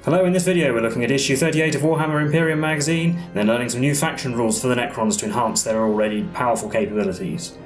Hello, in this video we're looking at issue 38 of Warhammer Imperium magazine, and then learning some new faction rules for the Necrons to enhance their already powerful capabilities.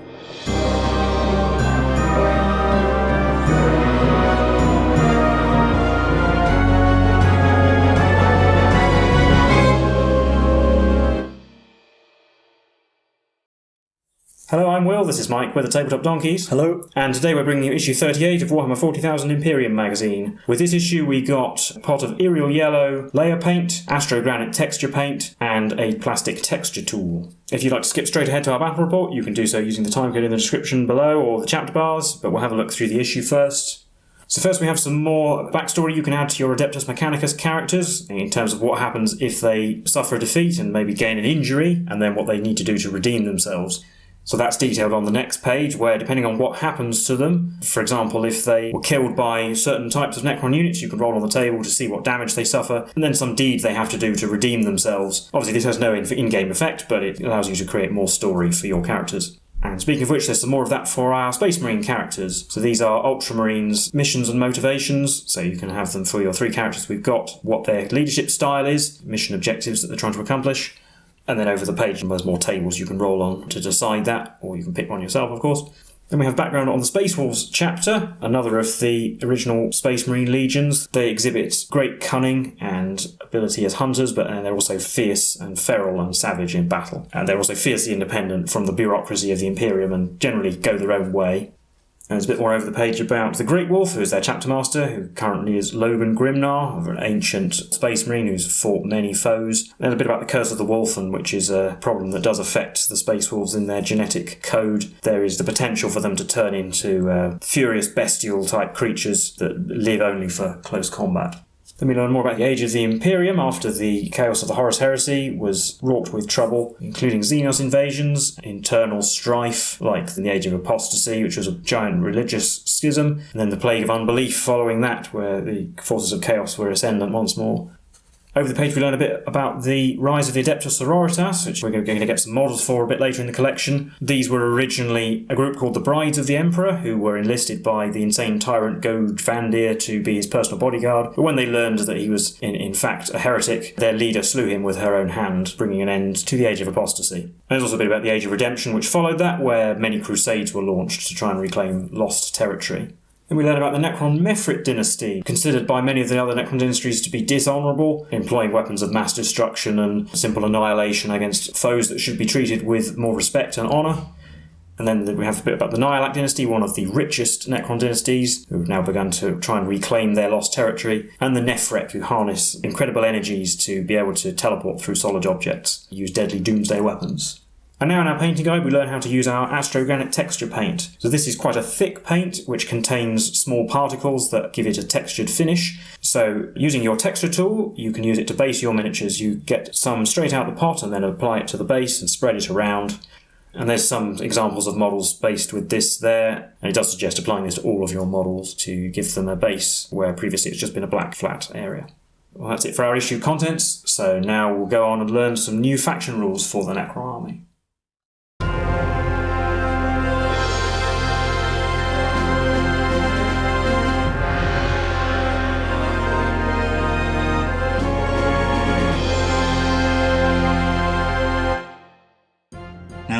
Hello, I'm Will, this is Mike, we're the Tabletop Donkeys. Hello. And today we're bringing you issue 38 of Warhammer 40,000 Imperium magazine. With this issue we got a pot of Aerial Yellow layer paint, Astrogranite texture paint, and a plastic texture tool. If you'd like to skip straight ahead to our battle report, you can do so using the timecode in the description below or the chapter bars, but we'll have a look through the issue first. So first we have some more backstory you can add to your Adeptus Mechanicus characters in terms of what happens if they suffer a defeat and maybe gain an injury, and then what they need to do to redeem themselves. So that's detailed on the next page, where depending on what happens to them, for example, if they were killed by certain types of Necron units, you can roll on the table to see what damage they suffer, and then some deed they have to do to redeem themselves. Obviously this has no in-game effect, but it allows you to create more story for your characters. And speaking of which, there's some more of that for our Space Marine characters. So these are Ultramarines' missions and motivations, so you can have them for your three characters we've got, what their leadership style is, mission objectives that they're trying to accomplish. And then over the page there's more tables you can roll on to decide that, or you can pick one yourself, of course. Then we have background on the Space Wolves chapter, another of the original Space Marine legions. They exhibit great cunning and ability as hunters, but they're also fierce and feral and savage in battle. And they're also fiercely independent from the bureaucracy of the Imperium and generally go their own way. And there's a bit more over the page about the Great Wolf, who is their chapter master, who currently is Logan Grimnar, an ancient space marine who's fought many foes. And a bit about the Curse of the Wolfen, which is a problem that does affect the Space Wolves in their genetic code. There is the potential for them to turn into furious bestial type creatures that live only for close combat. Then we learn more about the age of the Imperium after the chaos of the Horus Heresy was wrought with trouble, including Xenos invasions, internal strife, like in the Age of Apostasy, which was a giant religious schism, and then the Plague of Unbelief following that, where the forces of chaos were ascendant once more. Over the page we learn a bit about the rise of the Adeptus Sororitas, which we're going to get some models for a bit later in the collection. These were originally a group called the Brides of the Emperor, who were enlisted by the insane tyrant Gode Vandir to be his personal bodyguard. But when they learned that he was in fact a heretic, their leader slew him with her own hand, bringing an end to the Age of Apostasy. And there's also a bit about the Age of Redemption, which followed that, where many crusades were launched to try and reclaim lost territory. Then we learn about the Necron Mefrit dynasty, considered by many of the other Necron dynasties to be dishonourable, employing weapons of mass destruction and simple annihilation against foes that should be treated with more respect and honour. And then we have a bit about the Nihilak dynasty, one of the richest Necron dynasties, who have now begun to try and reclaim their lost territory, and the Nefret, who harness incredible energies to be able to teleport through solid objects, use deadly doomsday weapons. And now in our painting guide we learn how to use our Astrogranite texture paint. So this is quite a thick paint which contains small particles that give it a textured finish. So using your texture tool you can use it to base your miniatures. You get some straight out the pot and then apply it to the base and spread it around. And there's some examples of models based with this there, and it does suggest applying this to all of your models to give them a base where previously it's just been a black flat area. Well, that's it for our issue contents, so now we'll go on and learn some new faction rules for the Necron army.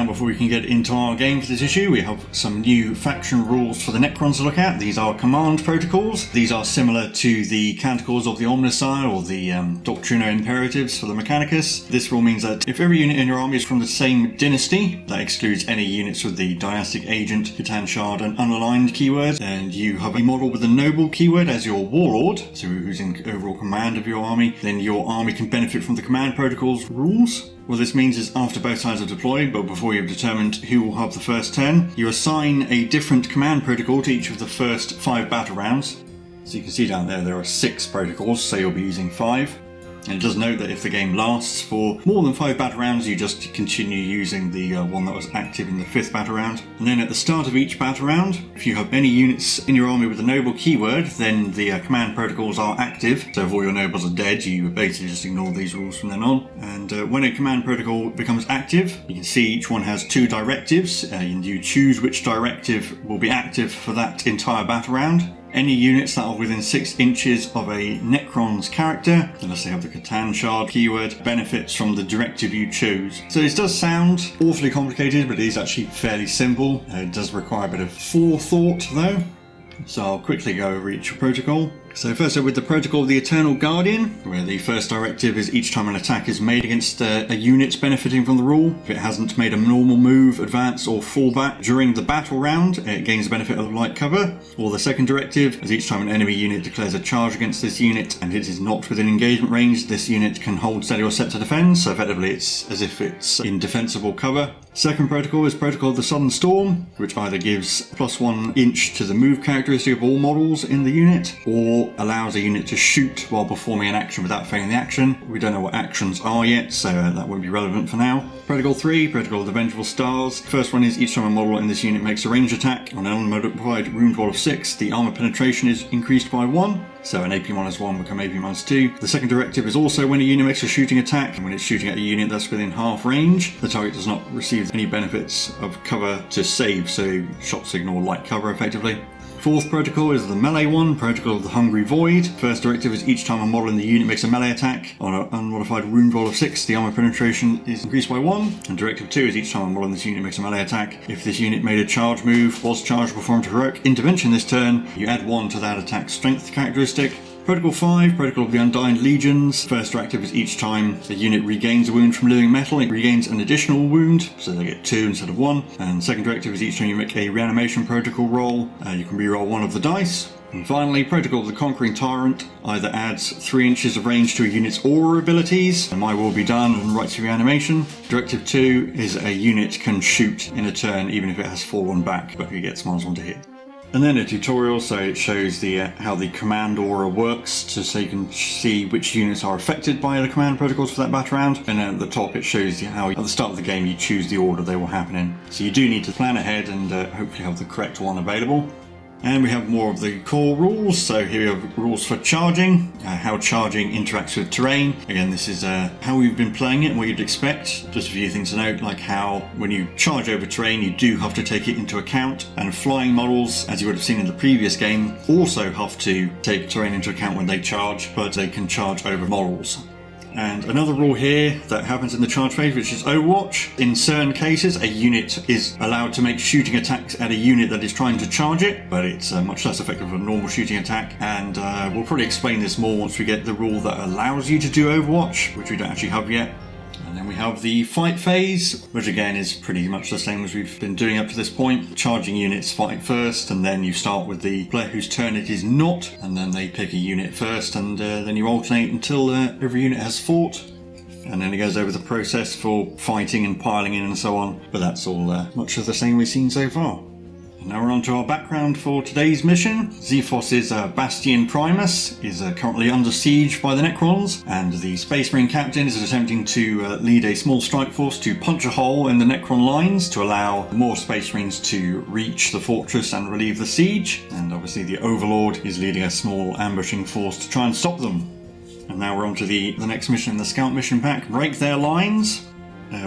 Before we can get into our game for this issue, we have some new faction rules for the Necrons to look at. These are command protocols. These are similar to the canticles of the Omnissiah or the Doctrina Imperatives for the Mechanicus. This rule means that if every unit in your army is from the same dynasty, that excludes any units with the Dynastic Agent, Khitan Shard and Unaligned keyword, and you have a model with the Noble keyword as your Warlord, so who's in overall command of your army, then your army can benefit from the command protocols rules. What this means is after both sides are deployed, but before you've determined who will have the first turn, you assign a different command protocol to each of the first 5 battle rounds. So you can see down there are 6 protocols, so you'll be using 5. And it does note that if the game lasts for more than 5 battle rounds, you just continue using the one that was active in the 5th battle round. And then at the start of each battle round, if you have any units in your army with the Noble keyword, then the command protocols are active. So if all your nobles are dead, you basically just ignore these rules from then on. And when a command protocol becomes active, you can see each one has 2 directives, and you choose which directive will be active for that entire battle round. Any units that are within 6 inches of a Necron's character, unless they have the Catan shard keyword, benefits from the directive you choose. So this does sound awfully complicated, but it is actually fairly simple. It does require a bit of forethought though. So I'll quickly go over each protocol. So first up with the protocol of the Eternal Guardian, where the first directive is each time an attack is made against a unit benefiting from the rule, if it hasn't made a normal move, advance or fall back during the battle round, it gains the benefit of light cover. Or the second directive is each time an enemy unit declares a charge against this unit and it is not within engagement range, this unit can hold steady or set to defend, so effectively it's as if it's in defensible cover. Second protocol is Protocol of the Sudden Storm, which either gives +1 inch to the move characteristic of all models in the unit, or allows a unit to shoot while performing an action without failing the action. We don't know what actions are yet, so that won't be relevant for now. Protocol 3, Protocol of the Vengeful Stars. First one is each time a model in this unit makes a ranged attack on an unmodified wound roll of 6, the armor penetration is increased by 1. So an AP-1 become AP-2. The second directive is also when a unit makes a shooting attack, and when it's shooting at a unit that's within half range, the target does not receive any benefits of cover to save, so shot signal or light cover effectively. Fourth protocol is the melee one, Protocol of the Hungry Void. First directive is each time a model in the unit makes a melee attack on an unmodified wound roll of 6, the armor penetration is increased by 1. And directive 2 is each time a model in this unit makes a melee attack, if this unit made a charge move, was charged, performed a heroic intervention this turn, you add 1 to that attack's strength characteristic. Protocol 5, Protocol of the Undying Legions. First directive is each time a unit regains a wound from living metal, it regains an additional wound, so they get 2 instead of 1. And second directive is each time you make a reanimation protocol roll, you can reroll 1 of the dice. And finally, Protocol of the Conquering Tyrant either adds 3 inches of range to a unit's aura abilities, and my will be done, and right to reanimation. Directive 2 is a unit can shoot in a turn even if it has fallen back, but it gets -1 to hit. And then a tutorial, so it shows the how the command aura works, so you can see which units are affected by the command protocols for that battle round. And then at the top it shows you how at the start of the game you choose the order they will happen in. So you do need to plan ahead and hopefully have the correct one available. And we have more of the core rules. So here we have rules for charging, how charging interacts with terrain. Again, this is how we've been playing it and what you'd expect. Just a few things to note, like how when you charge over terrain, you do have to take it into account. And flying models, as you would have seen in the previous game, also have to take terrain into account when they charge, but they can charge over models. And another rule here that happens in the charge phase, which is Overwatch. In certain cases, a unit is allowed to make shooting attacks at a unit that is trying to charge it, but it's much less effective than a normal shooting attack. And we'll probably explain this more once we get the rule that allows you to do Overwatch, which we don't actually have yet. And then we have the fight phase, which again is pretty much the same as we've been doing up to this point. Charging units fight first, and then you start with the player whose turn it is not, and then they pick a unit first, and then you alternate until every unit has fought. And then it goes over the process for fighting and piling in and so on, but that's all much of the same we've seen so far. And now we're on to our background for today's mission. Tsiphos' Bastion Primus is currently under siege by the Necrons, and the Space Marine captain is attempting to lead a small strike force to punch a hole in the Necron lines to allow more Space Marines to reach the fortress and relieve the siege. And obviously the Overlord is leading a small ambushing force to try and stop them. And now we're on to the next mission in the Scout mission pack, Break Their Lines.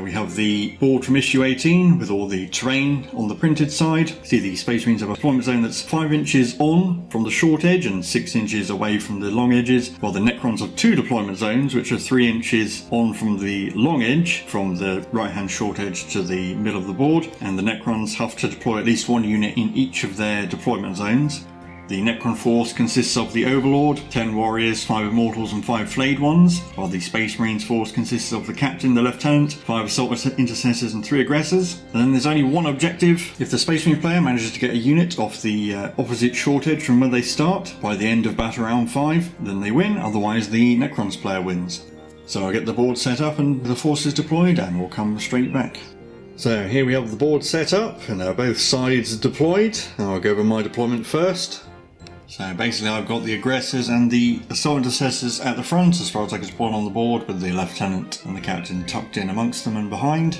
We have the board from issue 18 with all the terrain on the printed side. See, the Space Marines have a deployment zone that's 5 inches on from the short edge and 6 inches away from the long edges, while the Necrons have 2 deployment zones which are 3 inches on from the long edge, from the right hand short edge to the middle of the board, and the Necrons have to deploy at least 1 unit in each of their deployment zones. The Necron force consists of the Overlord, 10 warriors, 5 immortals and 5 flayed ones, while the Space Marines force consists of the captain, the lieutenant, 5 assault intercessors and 3 aggressors. And then there's only one objective. If the Space Marine player manages to get a unit off the opposite short edge from where they start by the end of battle round 5, then they win, otherwise the Necrons player wins. So I'll get the board set up and the forces deployed, and we'll come straight back. So here we have the board set up, and both sides deployed. I'll go over my deployment first. So basically I've got the aggressors and the assault intercessors at the front as far as I can spawn on the board, with the lieutenant and the captain tucked in amongst them and behind.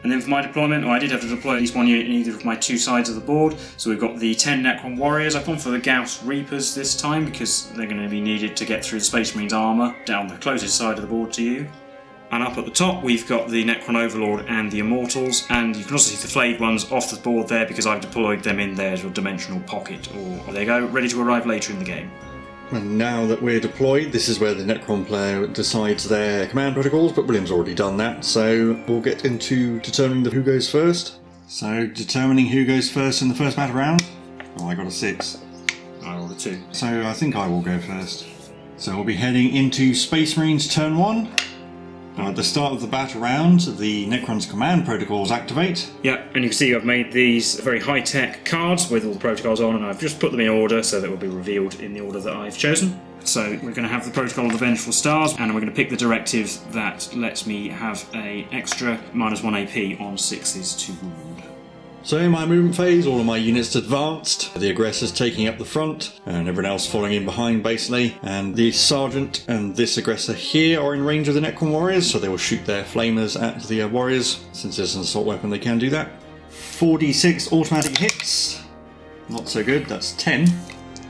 And then for my deployment, I did have to deploy at least 1 unit in either of my 2 sides of the board. So we've got the 10 Necron Warriors. I've gone for the Gauss Reapers this time because they're going to be needed to get through the Space Marines armour down the closest side of the board to you. And up at the top we've got the Necron Overlord and the Immortals, and you can also see the flayed ones off the board there because I've deployed them in their dimensional pocket, or there you go, ready to arrive later in the game. And now that we're deployed, this is where the Necron player decides their command protocols, but William's already done that, so we'll get into determining who goes first. So, determining who goes first in the first battle round. Oh, I got a 6. I rolled a 2. So I think I will go first. So we'll be heading into Space Marines turn 1. Now at the start of the battle round, the Necron's command protocols activate. Yeah, and you can see I've made these very high-tech cards with all the protocols on, and I've just put them in order so that will be revealed in the order that I've chosen. So we're going to have the protocol of the Vengeful Stars, and we're going to pick the directive that lets me have an extra -1 AP on 6s to wound. So in my movement phase, all of my units advanced, the aggressors taking up the front, and everyone else following in behind basically, and the sergeant and this aggressor here are in range of the Necron warriors, so they will shoot their flamers at the warriors. Since it's an assault weapon, they can do that. 4d6 automatic hits, not so good, that's 10.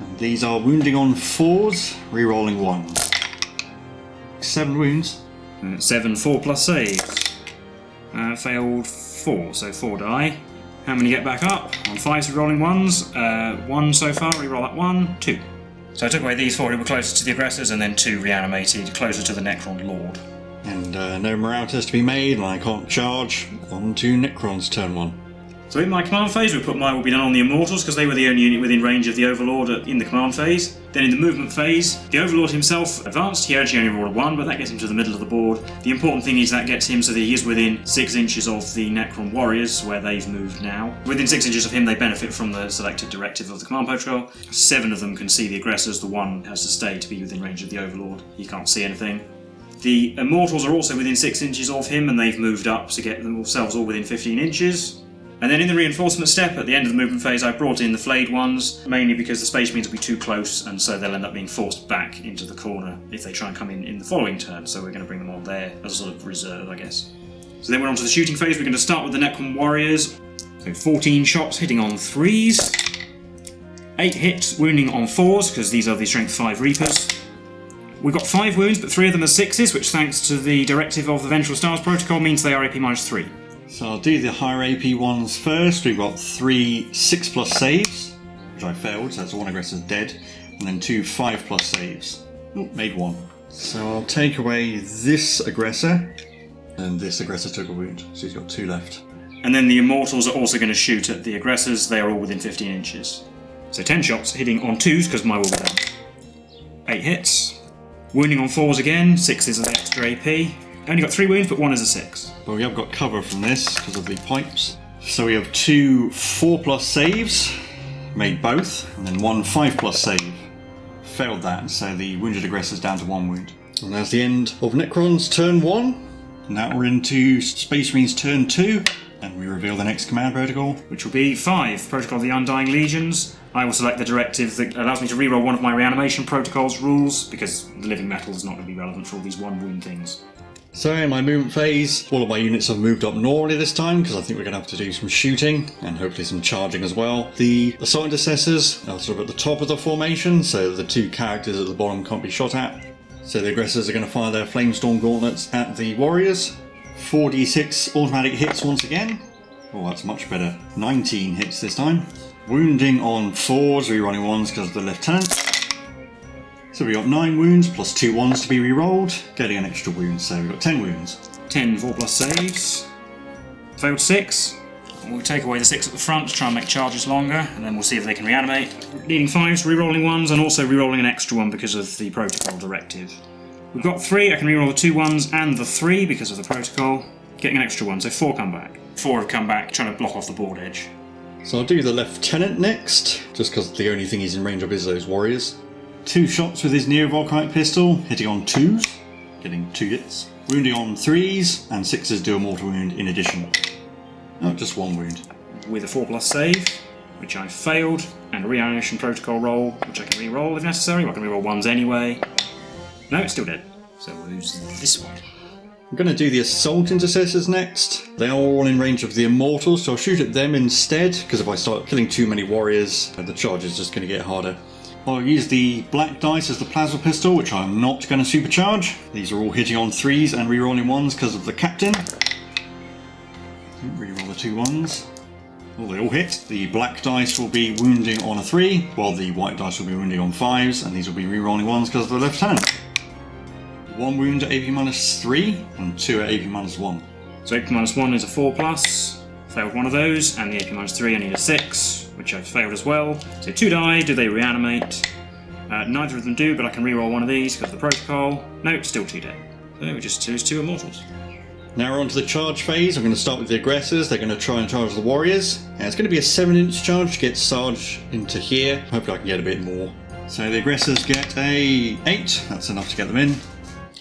And these are wounding on 4s, rerolling 1. 7 wounds. 7, 4 plus saves. Failed 4, so 4 die. How many get back up? On 5s, rerolling 1s. 1 so far, reroll that 1, 2. So I took away these 4 who were closer to the aggressors, and then 2 reanimated closer to the Necron Lord. And no morale test to be made, and I can't charge. On to Necron's turn 1. So in my command phase, we put my will be done on the Immortals because they were the only unit within range of the Overlord in the command phase. Then in the movement phase, the Overlord himself advanced. He actually only rolled a 1, but that gets him to the middle of the board. The important thing is that gets him so that he is within 6 inches of the Necron warriors, where they've moved now. Within 6 inches of him, they benefit from the selected directive of the command protocol. 7 of them can see the aggressors. The 1 has to stay to be within range of the Overlord. He can't see anything. The Immortals are also within 6 inches of him, and they've moved up to get themselves all within 15 inches. And then in the reinforcement step, at the end of the movement phase, I brought in the flayed ones, mainly because the Space Marines will be too close, and so they'll end up being forced back into the corner if they try and come in the following turn, so we're going to bring them on there as a sort of reserve, I guess. So then we're on to the shooting phase. We're going to start with the Necron Warriors. So 14 shots hitting on 3s, 8 hits wounding on 4s, because these are the Strength 5 Reapers. We've got 5 wounds, but 3 of them are 6s, which thanks to the directive of the Vengeful Stars protocol means they are AP -3. So I'll do the higher AP ones first. We've got 3 6+ saves, which I failed, so that's 1 aggressor's dead, and then 2 5+ saves. Oh, made 1. So I'll take away this aggressor, and this aggressor took a wound, so he's got 2 left. And then the Immortals are also going to shoot at the aggressors. They are all within 15 inches. So 10 shots hitting on 2s, because my will be done. 8 hits. Wounding on 4s again, 6s are the extra AP. Only got 3 wounds, but 1 is a 6. But we have got cover from this because of the pipes. So we have 2 4+ saves, made both, and then 1 5+ save. Failed that, so the wounded aggressor's down to 1 wound. And that's the end of Necron's turn 1. Now we're into Space Marines turn 2, and we reveal the next command protocol. Which will be 5, Protocol of the Undying Legions. I will select the directive that allows me to reroll one of my reanimation protocols rules, because the living metal is not going to be relevant for all these 1 wound things. So in my movement phase, all of my units have moved up normally this time, because I think we're going to have to do some shooting, and hopefully some charging as well. The assault intercessors are sort of at the top of the formation, so the 2 characters at the bottom can't be shot at. So the aggressors are going to fire their Flamestorm gauntlets at the warriors. 4d6 automatic hits once again. Oh, that's much better. 19 hits this time. Wounding on 4s, rerolling 1s because of the lieutenant. So we got 9 wounds plus 2 1s to be re-rolled, getting an extra wound, so we've got 10 wounds. 10 4+ saves. Failed 6. We'll take away the 6 at the front to try and make charges longer, and then we'll see if they can reanimate. Needing 5s, re-rolling 1s, and also re-rolling an extra one because of the protocol directive. We've got 3, I can re-roll the 2 1s and the 3 because of the protocol, getting an extra 1, so 4 come back. 4 have come back, trying to block off the board edge. So I'll do the lieutenant next, just because the only thing he's in range of is those warriors. 2 shots with his Neo-Volkite pistol, hitting on 2s, getting 2 hits. Wounding on 3s, and 6s do a mortal wound in addition. Oh, just 1 wound. With a 4+ save, which I failed, and a reanimation protocol roll, which I can re-roll if necessary. I can re-roll 1s anyway. No, it's still dead. So we'll use this one. I'm going to do the assault intercessors next. They are all in range of the Immortals, so I'll shoot at them instead, because if I start killing too many warriors, the charge is just going to get harder. I'll use the black dice as the plasma pistol, which I'm not going to supercharge. These are all hitting on 3s and rerolling 1s because of the captain. Reroll the 2 1s. Well, they all hit. The black dice will be wounding on a 3, while the white dice will be wounding on 5s, and these will be rerolling 1s because of the lieutenant. 1 wound at AP -3, and 2 at AP -1. So AP -1 is a 4+. Failed one of those, and the AP -3 I need a 6, which I've failed as well. So 2 die, do they reanimate? Neither of them do, but I can reroll one of these because of the protocol. No, still 2 dead. So we just choose 2 immortals. Now we're on to the charge phase. I'm going to start with the aggressors. They're going to try and charge the warriors. It's going to be a 7-inch charge to get Sarge into here. Hopefully I can get a bit more. So the aggressors get a 8. That's enough to get them in.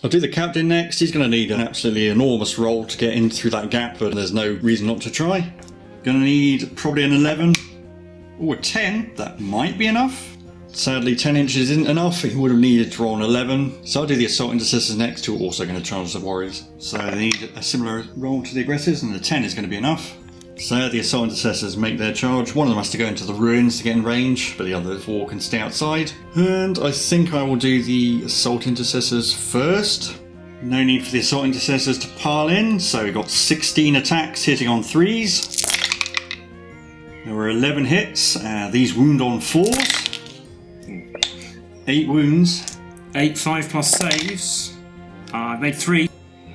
I'll do the captain next. He's going to need an absolutely enormous roll to get in through that gap, but there's no reason not to try. Going to need probably an 11 or a 10. That might be enough. Sadly, 10 inches isn't enough. He would have needed to roll an 11. So I'll do the assault intercessors next, who are also going to charge the warriors. So they need a similar roll to the aggressors, and the 10 is going to be enough. So the assault intercessors make their charge. One of them has to go into the ruins to get in range, but the other 4 can stay outside. And I think I will do the assault intercessors first. No need for the assault intercessors to pile in, so we've got 16 attacks hitting on 3s. There were 11 hits. These wound on 4s. 8 wounds. 8 5+ saves. I've made 3.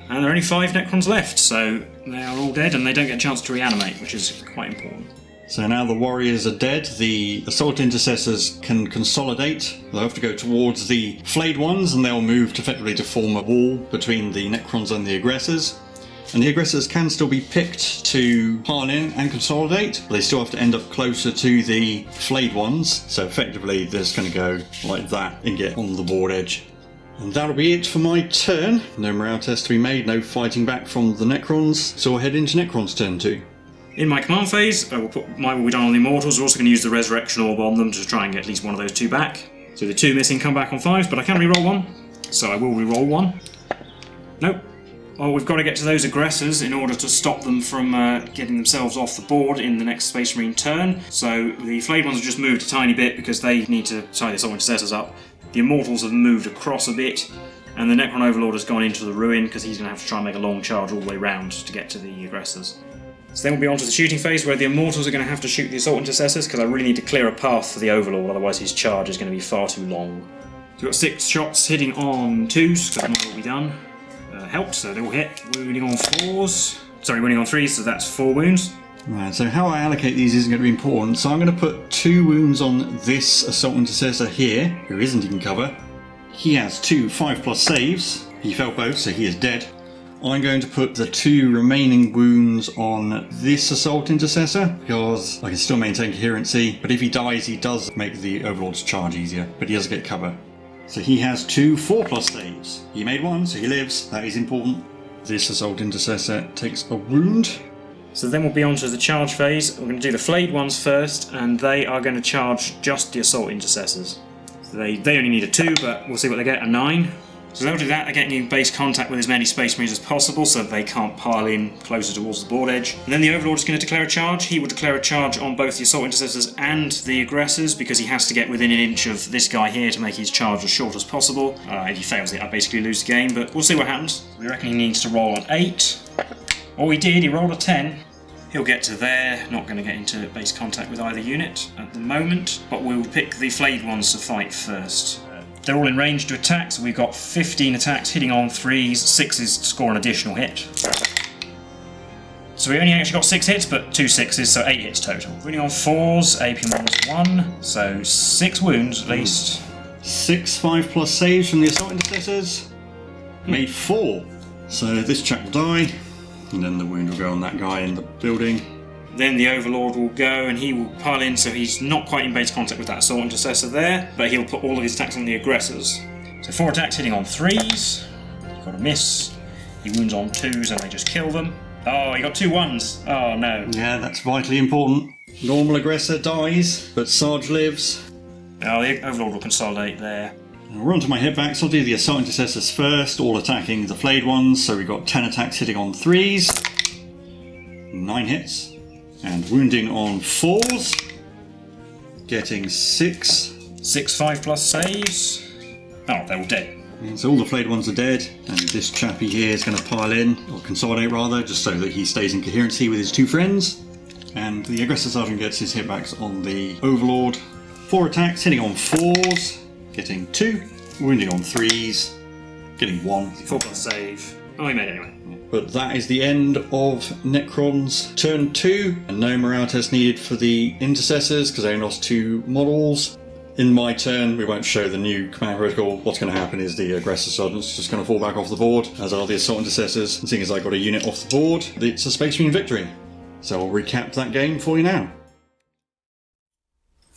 And there are only 5 Necrons left, so they are all dead and they don't get a chance to reanimate, which is quite important. So now the warriors are dead, the assault intercessors can consolidate. They'll have to go towards the flayed ones and they'll move effectively to form a wall between the Necrons and the aggressors. And the aggressors can still be picked to pile in and consolidate, but they still have to end up closer to the flayed ones. So effectively they're just going to go like that and get on the board edge. And that'll be it for my turn. No morale test to be made, no fighting back from the Necrons, so I'll head into Necron's turn 2. In my command phase, I will put my will be done on the Immortals. We're also going to use the Resurrection Orb on them to try and get at least one of those 2 back. So the 2 missing come back on 5s, but I can reroll 1, so I will reroll 1. Nope. Oh, we've got to get to those aggressors in order to stop them from getting themselves off the board in the next Space Marine turn. So the flayed ones have just moved a tiny bit because they need to tie the assault intercessors up. The Immortals have moved across a bit, and the Necron Overlord has gone into the ruin because he's going to have to try and make a long charge all the way round to get to the aggressors. So then we'll be on to the shooting phase where the Immortals are going to have to shoot the assault intercessors because I really need to clear a path for the Overlord, otherwise his charge is going to be far too long. So we've got 6 shots hitting on 2s because mine will be done. Helped, so they all hit. Wounding on 4s. Sorry, wounding on 3s, so that's 4 wounds. Right, so how I allocate these isn't going to be important. So I'm going to put 2 wounds on this assault intercessor here, who isn't in cover. He has 2 5+ saves. He failed both, so he is dead. I'm going to put the 2 remaining wounds on this assault intercessor, because I can still maintain coherency, but if he dies, he does make the Overlord's charge easier, but he does get cover. So he has 2 4+ saves. He made 1, so he lives. That is important. This assault intercessor takes a wound. So then we'll be on to the charge phase. We're going to do the flayed ones first, and they are going to charge just the assault intercessors. So they only need a 2, but we'll see what they get, a 9. So they'll do that. They're getting in base contact with as many Space Marines as possible so they can't pile in closer towards the board edge. And then the Overlord is going to declare a charge. He will declare a charge on both the assault intercessors and the aggressors because he has to get within an inch of this guy here to make his charge as short as possible. If he fails it, I basically lose the game, but we'll see what happens. We reckon he needs to roll an 8. Oh, he did. He rolled a 10. He'll get to there, not going to get into base contact with either unit at the moment, but we'll pick the flayed ones to fight first. They're all in range to attack, so we've got 15 attacks hitting on 3s, 6s score an additional hit. So we only actually got 6 hits, but 2 6s, so 8 hits total. Winning on 4s, AP -1, so 6 wounds at least. 6 5+ saves from the assault intercessors. Made 4. So this chap will die, and then the wound will go on that guy in the building. Then the Overlord will go and he will pile in, so he's not quite in base contact with that assault intercessor there, but he'll put all of his attacks on the aggressors. So 4 attacks hitting on 3s. Got a miss. He wounds on 2s and they just kill them. Oh, he got 2 1s. Oh no. Yeah, that's vitally important. Normal aggressor dies, but Sarge lives. Oh, the Overlord will consolidate there. Now we're on to my headbacks. I'll do the assault intercessors first, all attacking the flayed ones. So we've got 10 attacks hitting on 3s. 9 hits. And wounding on 4s, getting 6. 6 5+ saves. Oh, they're all dead. And so all the flayed ones are dead, and this chappy here is going to pile in, or consolidate rather, just so that he stays in coherency with his two friends. And the Aggressor Sergeant gets his hitbacks on the Overlord. 4 attacks, hitting on 4s, getting 2, wounding on 3s, getting 1. 4+ save. Oh, he made it anyway. But that is the end of Necron's turn 2, and no morale test needed for the Intercessors because they lost 2 models. In my turn, we won't show the new command protocol. What's going to happen is the Aggressor Sergeant's just going to fall back off the board, as are the Assault Intercessors. And seeing as I got a unit off the board, it's a Space Marine victory. So I'll recap that game for you now.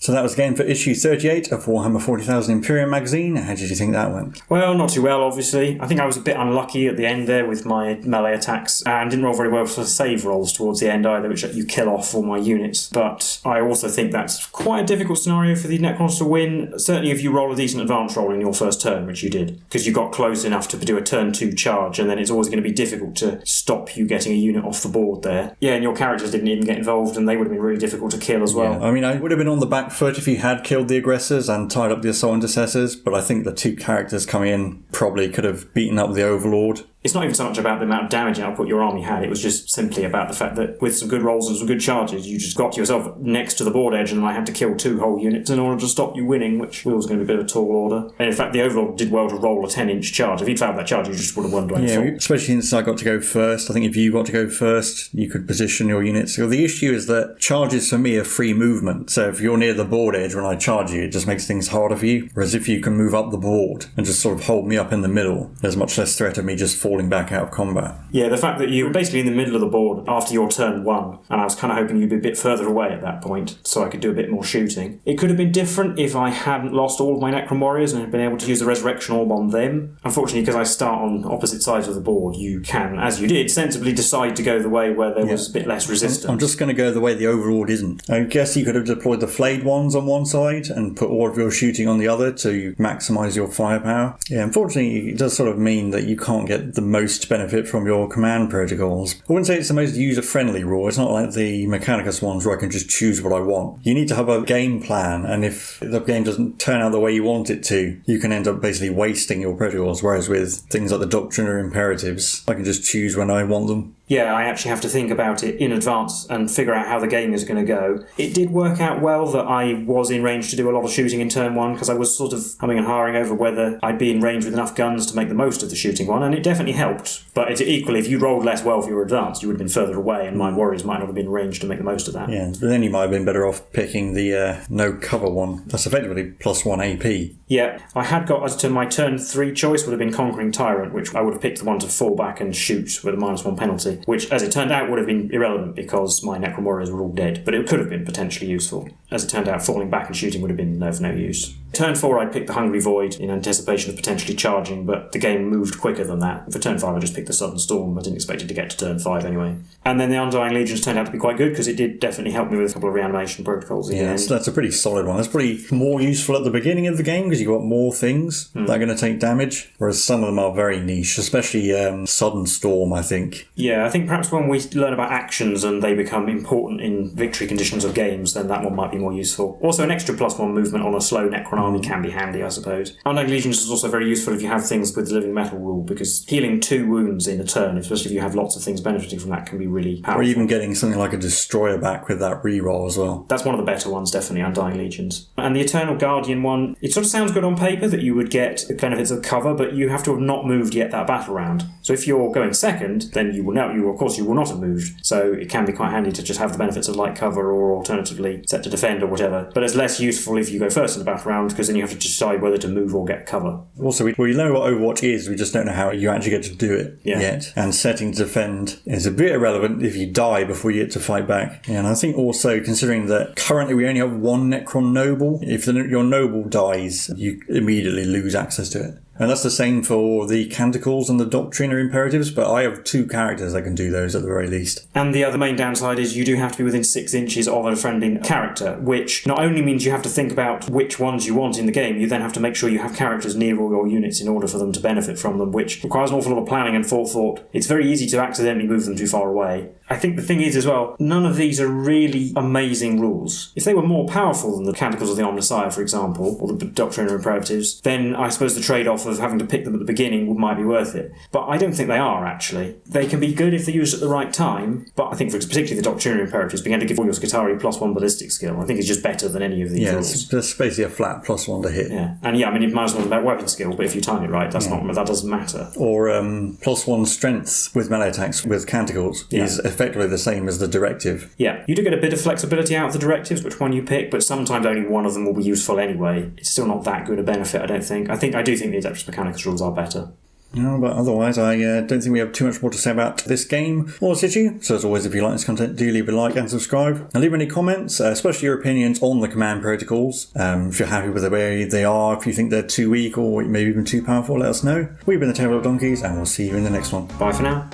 So that was the game for issue 38 of Warhammer 40,000 Imperium magazine. How did you think that went? Well, not too well, obviously. I think I was a bit unlucky at the end there with my melee attacks, and didn't roll very well for save rolls towards the end either, which let you kill off all my units. But I also think that's quite a difficult scenario for the Necrons to win, certainly if you roll a decent advance roll in your first turn, which you did, because you got close enough to do a turn 2 charge, and then it's always going to be difficult to stop you getting a unit off the board there. Yeah, and your characters didn't even get involved, and they would have been really difficult to kill as well. Yeah, I mean, I would have been on the back foot if you had killed the aggressors and tied up the assault intercessors, but I think the 2 characters coming in probably could have beaten up the Overlord. It's not even so much about the amount of damage output your army had, it was just simply about the fact that with some good rolls and some good charges, you just got yourself next to the board edge, and I had to kill 2 whole units in order to stop you winning, which was going to be a bit of a tall order. And in fact, the Overlord did well to roll a 10-inch charge. If he'd found that charge, you just would have won. Yeah, especially since I got to go first. I think if you got to go first, you could position your units. So the issue is that charges for me are free movement. So if you're near the board edge when I charge you, it just makes things harder for you. Whereas if you can move up the board and just sort of hold me up in the middle, there's much less threat of me just falling back out of combat. Yeah, the fact that you were basically in the middle of the board after your turn 1, and I was kind of hoping you'd be a bit further away at that point, so I could do a bit more shooting. It could have been different if I hadn't lost all of my Necron Warriors and had been able to use the Resurrection Orb on them. Unfortunately, because I start on opposite sides of the board, you can, as you did, sensibly decide to go the way where there was a bit less resistance. I'm just going to go the way the Overlord isn't. I guess you could have deployed the flayed ones on one side and put all of your shooting on the other to maximise your firepower. Yeah, unfortunately, it does sort of mean that you can't get the most benefit from your command protocols. I wouldn't say it's the most user-friendly rule. It's not like the Mechanicus ones where I can just choose what I want. You need to have a game plan, and if the game doesn't turn out the way you want it to, you can end up basically wasting your protocols, whereas with things like the Doctrine or Imperatives, I can just choose when I want them. Yeah, I actually have to think about it in advance and figure out how the game is going to go. It did work out well that I was in range to do a lot of shooting in turn 1, because I was sort of humming and hawing over whether I'd be in range with enough guns to make the most of the shooting one, and it definitely helped. But equally, if you rolled less well for your advance, you would have been further away, and my warriors might not have been in range to make the most of that. Yeah, but then you might have been better off picking the no cover one. That's effectively +1 AP. Yeah, I had got, as to my turn 3 choice would have been Conquering Tyrant, which I would have picked the one to fall back and shoot with a -1 penalty, which, as it turned out, would have been irrelevant because my Necron Warriors were all dead, but it could have been potentially useful. As it turned out, falling back and shooting would have been of no use. Turn 4, I picked the Hungry Void in anticipation of potentially charging, but the game moved quicker than that. For turn 5, I just picked the Southern Storm. I didn't expect it to get to turn 5 anyway. And then the Undying Legions turned out to be quite good because it did definitely help me with a couple of reanimation protocols. Yeah, that's a pretty solid one. That's probably more useful at the beginning of the game because you've got more things that are going to take damage, whereas some of them are very niche, especially Southern Storm, I think. Yeah, I think perhaps when we learn about actions and they become important in victory conditions of games, then that one might be more useful. Also, an extra +1 movement on a slow Necron army can be handy, I suppose. Undying Legions is also very useful if you have things with the Living Metal rule, because healing 2 wounds in a turn, especially if you have lots of things benefiting from that, can be really powerful. Or even getting something like a Destroyer back with that reroll as well. That's one of the better ones, definitely, Undying Legions. And the Eternal Guardian one, it sort of sounds good on paper that you would get the benefits of cover, but you have to have not moved yet that battle round. So if you're going second, then you will not have moved. So it can be quite handy to just have the benefits of light cover, or alternatively set to defend or whatever. But it's less useful if you go first in the battle round, because then you have to decide whether to move or get cover. Also, we know what Overwatch is, we just don't know how you actually get to do it yet. And setting to defend is a bit irrelevant if you die before you get to fight back. And I think also, considering that currently we only have 1 Necron Noble, if your Noble dies, you immediately lose access to it. And that's the same for the canticles and the doctrine or imperatives, but I have 2 characters that can do those at the very least. And the other main downside is you do have to be within 6 inches of a friendly character, which not only means you have to think about which ones you want in the game, you then have to make sure you have characters near all your units in order for them to benefit from them, which requires an awful lot of planning and forethought. It's very easy to accidentally move them too far away. I think the thing is as well, none of these are really amazing rules. If they were more powerful than the Canticles of the Omnissiah, for example, or the Doctrine or Imperatives, then I suppose the trade-off of having to pick them at the beginning might be worth it. But I don't think they are, actually. They can be good if they're used at the right time, but I think for particularly the Doctrine or Imperatives, being able to give all your Skitarii +1 ballistic skill, I think is just better than any of these rules. Yeah, it's basically a flat +1 to hit. Yeah, and yeah, I mean, it might as well be about weapon skill, but if you time it right, that doesn't matter. Or +1 strength with melee attacks with Canticles is effectively the same as the directive. Yeah, you do get a bit of flexibility out of the directives, which one you pick, but sometimes only one of them will be useful anyway. It's still not that good a benefit, I don't think. I do think the Adeptus Mechanicus rules are better. No, but otherwise I don't think we have too much more to say about this game or this issue. So as always, if you like this content, do leave a like and subscribe. And leave any comments, especially your opinions on the command protocols. If you're happy with the way they are, if you think they're too weak or maybe even too powerful, let us know. We've been the Tabletop Donkeys, and we'll see you in the next one. Bye for now.